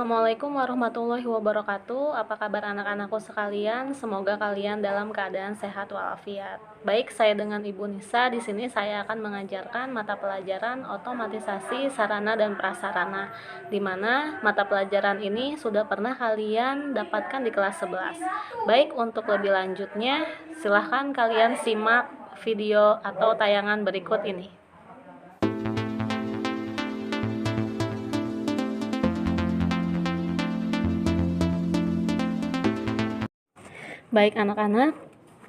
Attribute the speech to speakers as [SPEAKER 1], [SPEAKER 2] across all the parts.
[SPEAKER 1] Assalamualaikum warahmatullahi wabarakatuh. Apa kabar anak-anakku sekalian? Semoga kalian dalam keadaan sehat walafiat. Baik, saya dengan Ibu Nisa. Di sini saya akan mengajarkan mata pelajaran otomatisasi sarana dan prasarana, di mana mata pelajaran ini sudah pernah kalian dapatkan di kelas 11. Baik, untuk lebih lanjutnya, silahkan kalian simak video atau tayangan berikut ini. Baik anak-anak,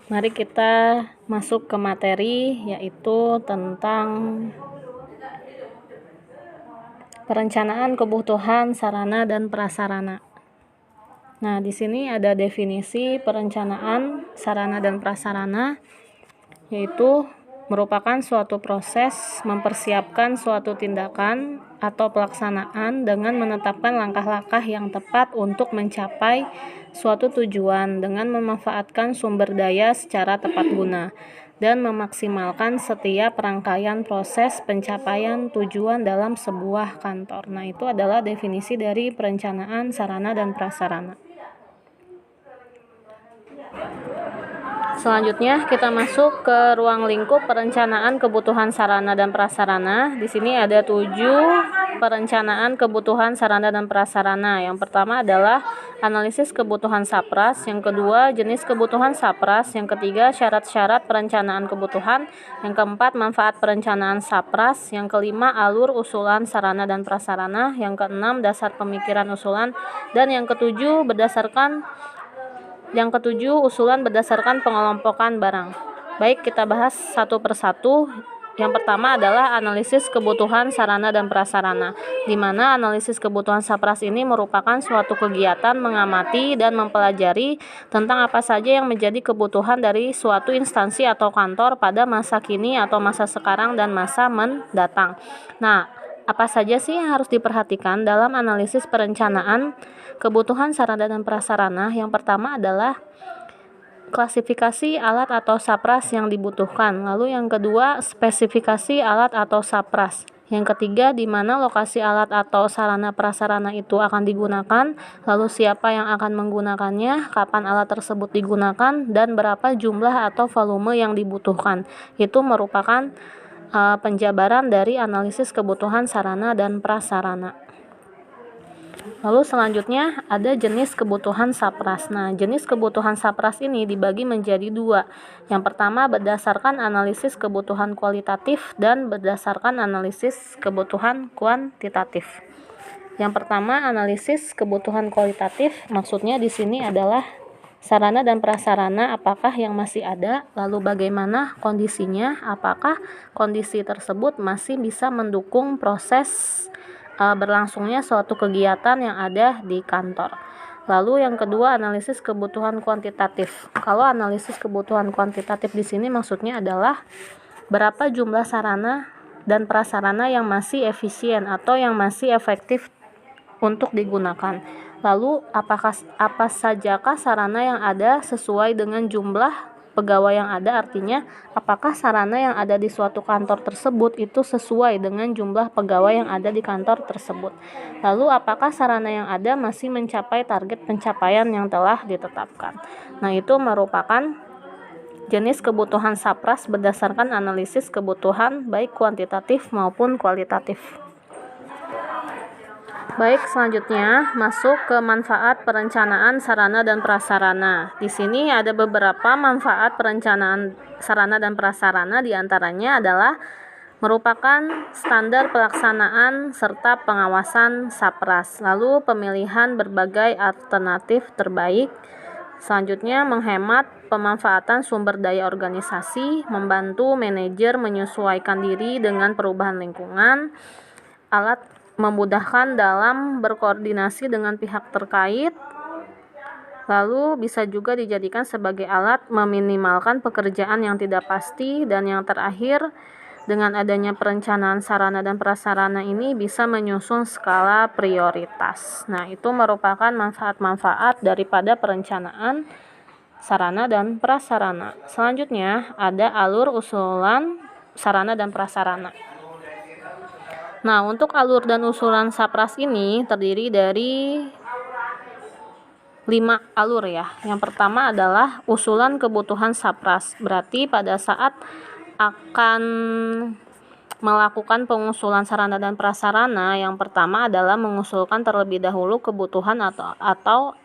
[SPEAKER 1] mari kita masuk ke materi, yaitu tentang perencanaan kebutuhan sarana dan prasarana. Nah, di sini ada definisi perencanaan sarana dan prasarana, yaitu merupakan suatu proses mempersiapkan suatu tindakan atau pelaksanaan dengan menetapkan langkah-langkah yang tepat untuk mencapai suatu tujuan dengan memanfaatkan sumber daya secara tepat guna dan memaksimalkan setiap rangkaian proses pencapaian tujuan dalam sebuah kantor. Nah, itu adalah definisi dari perencanaan sarana dan prasarana. Selanjutnya kita masuk ke ruang lingkup perencanaan kebutuhan sarana dan prasarana. Di sini ada 7 perencanaan kebutuhan sarana dan prasarana. Yang pertama adalah analisis kebutuhan SAPRAS, yang kedua jenis kebutuhan SAPRAS, yang ketiga syarat-syarat perencanaan kebutuhan, yang keempat manfaat perencanaan SAPRAS, yang kelima alur usulan sarana dan prasarana, yang keenam dasar pemikiran usulan, dan yang ketujuh usulan berdasarkan pengelompokan barang. Baik, kita bahas satu persatu. Yang pertama adalah analisis kebutuhan sarana dan prasarana, di mana analisis kebutuhan SAPRAS ini merupakan suatu kegiatan mengamati dan mempelajari tentang apa saja yang menjadi kebutuhan dari suatu instansi atau kantor pada masa kini atau masa sekarang dan masa mendatang. Nah, apa saja sih yang harus diperhatikan dalam analisis perencanaan kebutuhan sarana dan prasarana? Yang pertama adalah klasifikasi alat atau SAPRAS yang dibutuhkan. Lalu yang kedua, spesifikasi alat atau SAPRAS. Yang ketiga, di mana lokasi alat atau sarana prasarana itu akan digunakan, lalu siapa yang akan menggunakannya, kapan alat tersebut digunakan, dan berapa jumlah atau volume yang dibutuhkan. Itu merupakan penjabaran dari analisis kebutuhan sarana dan prasarana. Lalu selanjutnya ada jenis kebutuhan SAPRAS. Nah, jenis kebutuhan SAPRAS ini dibagi menjadi 2. Yang pertama berdasarkan analisis kebutuhan kualitatif dan berdasarkan analisis kebutuhan kuantitatif. Yang pertama analisis kebutuhan kualitatif, maksudnya di sini adalah sarana dan prasarana apakah yang masih ada, lalu bagaimana kondisinya, apakah kondisi tersebut masih bisa mendukung proses berlangsungnya suatu kegiatan yang ada di kantor. Lalu yang kedua analisis kebutuhan kuantitatif. Kalau analisis kebutuhan kuantitatif di sini maksudnya adalah berapa jumlah sarana dan prasarana yang masih efisien atau yang masih efektif untuk digunakan. Lalu apa sajakah sarana yang ada sesuai dengan jumlah pegawai yang ada, artinya apakah sarana yang ada di suatu kantor tersebut itu sesuai dengan jumlah pegawai yang ada di kantor tersebut. Lalu apakah sarana yang ada masih mencapai target pencapaian yang telah ditetapkan. Nah, itu merupakan jenis kebutuhan SAPRAS berdasarkan analisis kebutuhan baik kuantitatif maupun kualitatif. Baik, selanjutnya masuk ke manfaat perencanaan sarana dan prasarana. Di sini ada beberapa manfaat perencanaan sarana dan prasarana, di antaranya adalah merupakan standar pelaksanaan serta pengawasan SAPRAS, lalu pemilihan berbagai alternatif terbaik. Selanjutnya menghemat pemanfaatan sumber daya organisasi, membantu manajer menyesuaikan diri dengan perubahan lingkungan, alat memudahkan dalam berkoordinasi dengan pihak terkait, lalu bisa juga dijadikan sebagai alat meminimalkan pekerjaan yang tidak pasti, dan yang terakhir dengan adanya perencanaan sarana dan prasarana ini bisa menyusun skala prioritas. Nah, itu merupakan manfaat-manfaat daripada perencanaan sarana dan prasarana. Selanjutnya ada alur usulan sarana dan prasarana. Nah, untuk alur dan usulan SAPRAS ini terdiri dari 5 alur ya. Yang pertama adalah usulan kebutuhan SAPRAS. Berarti pada saat akan melakukan pengusulan sarana dan prasarana, yang pertama adalah mengusulkan terlebih dahulu kebutuhan atau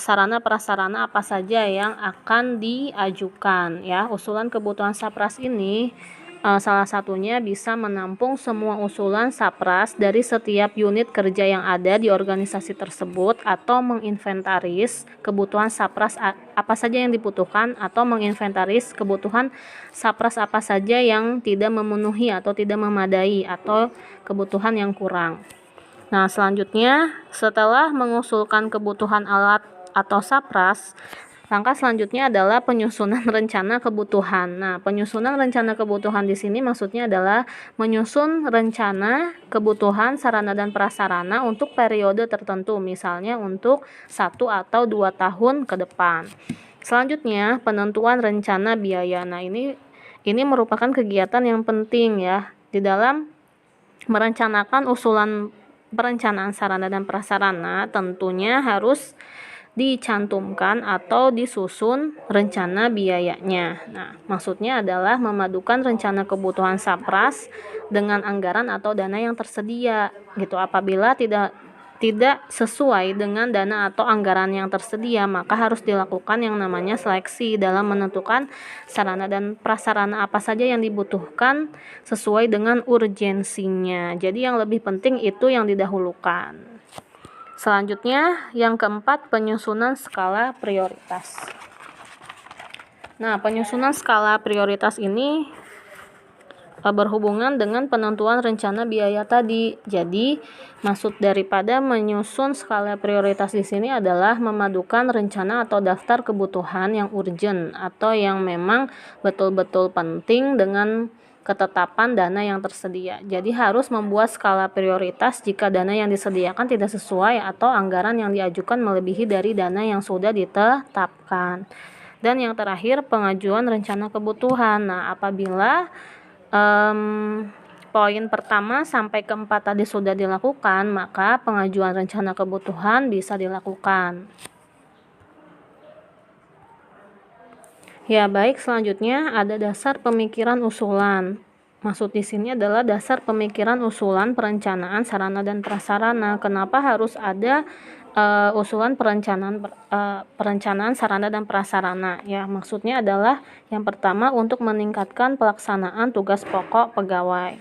[SPEAKER 1] sarana prasarana apa saja yang akan diajukan ya. Usulan kebutuhan SAPRAS ini salah satunya bisa menampung semua usulan SAPRAS dari setiap unit kerja yang ada di organisasi tersebut, atau menginventaris kebutuhan SAPRAS apa saja yang dibutuhkan, atau menginventaris kebutuhan SAPRAS apa saja yang tidak memenuhi atau tidak memadai, atau kebutuhan yang kurang. Nah, selanjutnya setelah mengusulkan kebutuhan alat atau SAPRAS, langkah selanjutnya adalah penyusunan rencana kebutuhan. Nah, penyusunan rencana kebutuhan di sini maksudnya adalah menyusun rencana kebutuhan sarana dan prasarana untuk periode tertentu, misalnya untuk 1 atau 2 tahun ke depan. Selanjutnya, penentuan rencana biaya. Nah, ini merupakan kegiatan yang penting ya di dalam merencanakan perencanaan sarana dan prasarana. Tentunya harus dicantumkan atau disusun rencana biayanya. Nah, maksudnya adalah memadukan rencana kebutuhan SAPRAS dengan anggaran atau dana yang tersedia gitu. Apabila tidak sesuai dengan dana atau anggaran yang tersedia, maka harus dilakukan yang namanya seleksi dalam menentukan sarana dan prasarana apa saja yang dibutuhkan sesuai dengan urgensinya. Jadi yang lebih penting itu yang didahulukan. Selanjutnya, yang keempat, penyusunan skala prioritas. Nah, penyusunan skala prioritas ini berhubungan dengan penentuan rencana biaya tadi. Jadi, maksud daripada menyusun skala prioritas di sini adalah memadukan rencana atau daftar kebutuhan yang urgent atau yang memang betul-betul penting dengan ketetapan dana yang tersedia. Jadi harus membuat skala prioritas jika dana yang disediakan tidak sesuai atau anggaran yang diajukan melebihi dari dana yang sudah ditetapkan. Dan yang terakhir, pengajuan rencana kebutuhan. Nah, apabila poin pertama sampai keempat tadi sudah dilakukan, maka pengajuan rencana kebutuhan bisa dilakukan. Ya, baik, selanjutnya ada dasar pemikiran usulan. Maksud di sini adalah dasar pemikiran usulan perencanaan sarana dan prasarana. Kenapa harus ada usulan perencanaan sarana dan prasarana? Ya, maksudnya adalah yang pertama untuk meningkatkan pelaksanaan tugas pokok pegawai.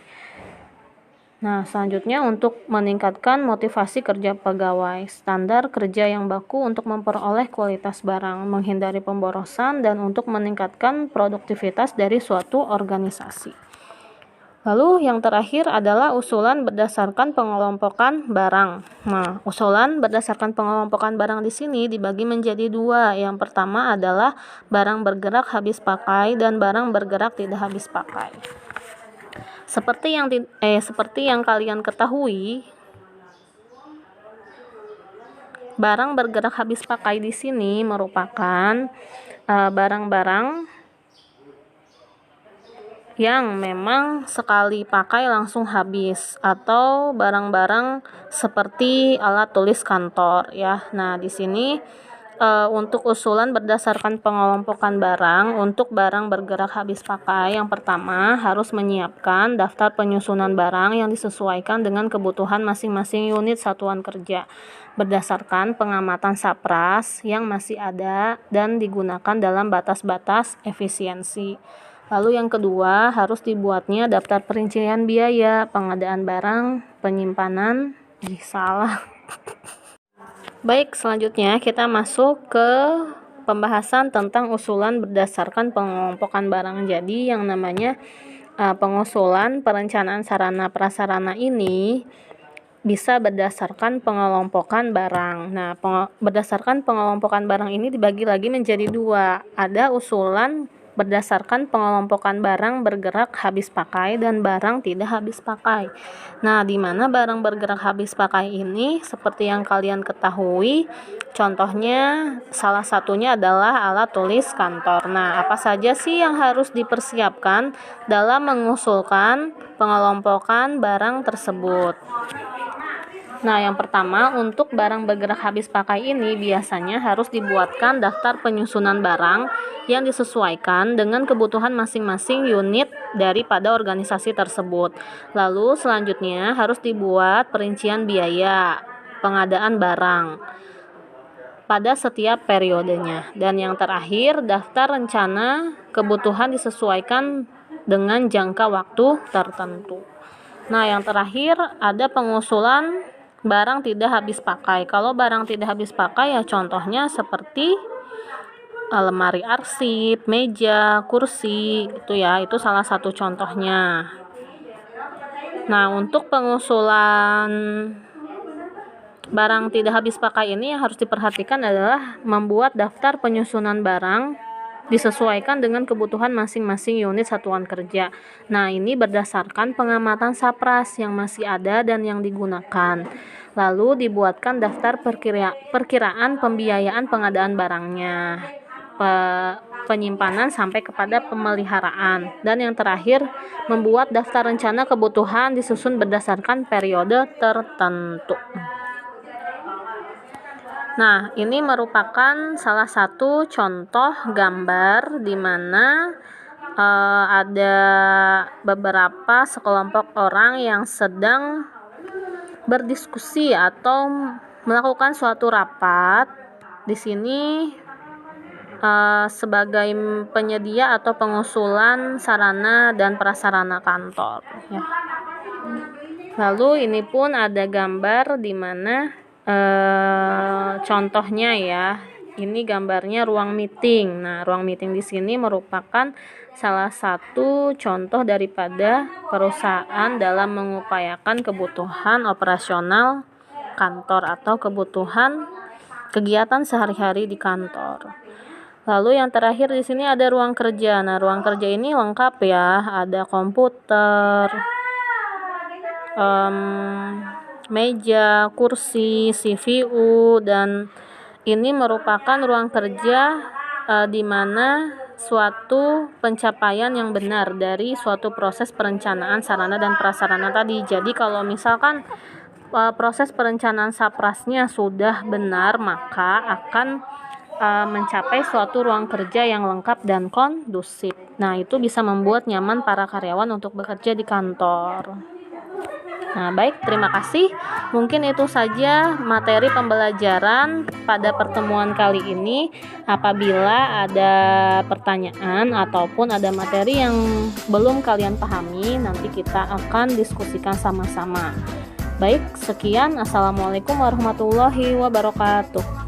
[SPEAKER 1] Nah, selanjutnya untuk meningkatkan motivasi kerja pegawai, standar kerja yang baku untuk memperoleh kualitas barang, menghindari pemborosan, dan untuk meningkatkan produktivitas dari suatu organisasi. Lalu yang terakhir adalah usulan berdasarkan pengelompokan barang. Nah, usulan berdasarkan pengelompokan barang di sini dibagi menjadi 2. Yang pertama adalah barang bergerak habis pakai dan barang bergerak tidak habis pakai. Seperti yang kalian ketahui, barang bergerak habis pakai di sini merupakan barang-barang yang memang sekali pakai langsung habis, atau barang-barang seperti alat tulis kantor ya. Nah, di sini untuk usulan berdasarkan pengelompokan barang, untuk barang bergerak habis pakai, yang pertama harus menyiapkan daftar penyusunan barang yang disesuaikan dengan kebutuhan masing-masing unit satuan kerja berdasarkan pengamatan SAPRAS yang masih ada dan digunakan dalam batas-batas efisiensi. Lalu yang kedua, harus dibuatnya daftar perincian biaya, pengadaan barang, penyimpanan, salah. Baik, selanjutnya kita masuk ke pembahasan tentang usulan berdasarkan pengelompokan barang. Jadi yang namanya pengusulan perencanaan sarana prasarana ini bisa berdasarkan pengelompokan barang. Nah, berdasarkan pengelompokan barang ini dibagi lagi menjadi 2. Ada usulan berdasarkan pengelompokan barang bergerak habis pakai dan barang tidak habis pakai. Nah, di mana barang bergerak habis pakai ini seperti yang kalian ketahui, contohnya salah satunya adalah alat tulis kantor. Nah, apa saja sih yang harus dipersiapkan dalam mengusulkan pengelompokan barang tersebut? Nah, yang pertama, untuk barang bergerak habis pakai ini biasanya harus dibuatkan daftar penyusunan barang yang disesuaikan dengan kebutuhan masing-masing unit daripada organisasi tersebut. Lalu selanjutnya harus dibuat perincian biaya pengadaan barang pada setiap periodenya. Dan yang terakhir, daftar rencana kebutuhan disesuaikan dengan jangka waktu tertentu. Nah, yang terakhir ada pengusulan barang tidak habis pakai. Kalau barang tidak habis pakai ya contohnya seperti lemari arsip, meja, kursi, itu salah satu contohnya. Nah, untuk pengusulan barang tidak habis pakai ini yang harus diperhatikan adalah membuat daftar penyusunan barang disesuaikan dengan kebutuhan masing-masing unit satuan kerja. Nah, ini berdasarkan pengamatan SAPRAS yang masih ada dan yang digunakan. Lalu dibuatkan daftar perkiraan pembiayaan pengadaan barangnya, penyimpanan sampai kepada pemeliharaan. Dan yang terakhir, membuat daftar rencana kebutuhan disusun berdasarkan periode tertentu. Nah, ini merupakan salah satu contoh gambar di mana ada beberapa sekelompok orang yang sedang berdiskusi atau melakukan suatu rapat. Di sini sebagai penyedia atau pengusulan sarana dan prasarana kantor. Ya. Lalu ini pun ada gambar di mana contohnya ya, ini gambarnya ruang meeting. Nah, ruang meeting di sini merupakan salah satu contoh daripada perusahaan dalam mengupayakan kebutuhan operasional kantor atau kebutuhan kegiatan sehari-hari di kantor. Lalu yang terakhir di sini ada ruang kerja. Nah, ruang kerja ini lengkap ya, ada komputer, meja, kursi, CPU, dan ini merupakan ruang kerja di mana suatu pencapaian yang benar dari suatu proses perencanaan sarana dan prasarana tadi. Jadi kalau misalkan proses perencanaan SAPRAS-nya sudah benar, maka akan mencapai suatu ruang kerja yang lengkap dan kondusif. Nah, itu bisa membuat nyaman para karyawan untuk bekerja di kantor. Nah, baik, terima kasih. Mungkin itu saja materi pembelajaran pada pertemuan kali ini. Apabila ada pertanyaan ataupun ada materi yang belum kalian pahami, nanti kita akan diskusikan sama-sama. Baik, sekian. Assalamualaikum warahmatullahi wabarakatuh.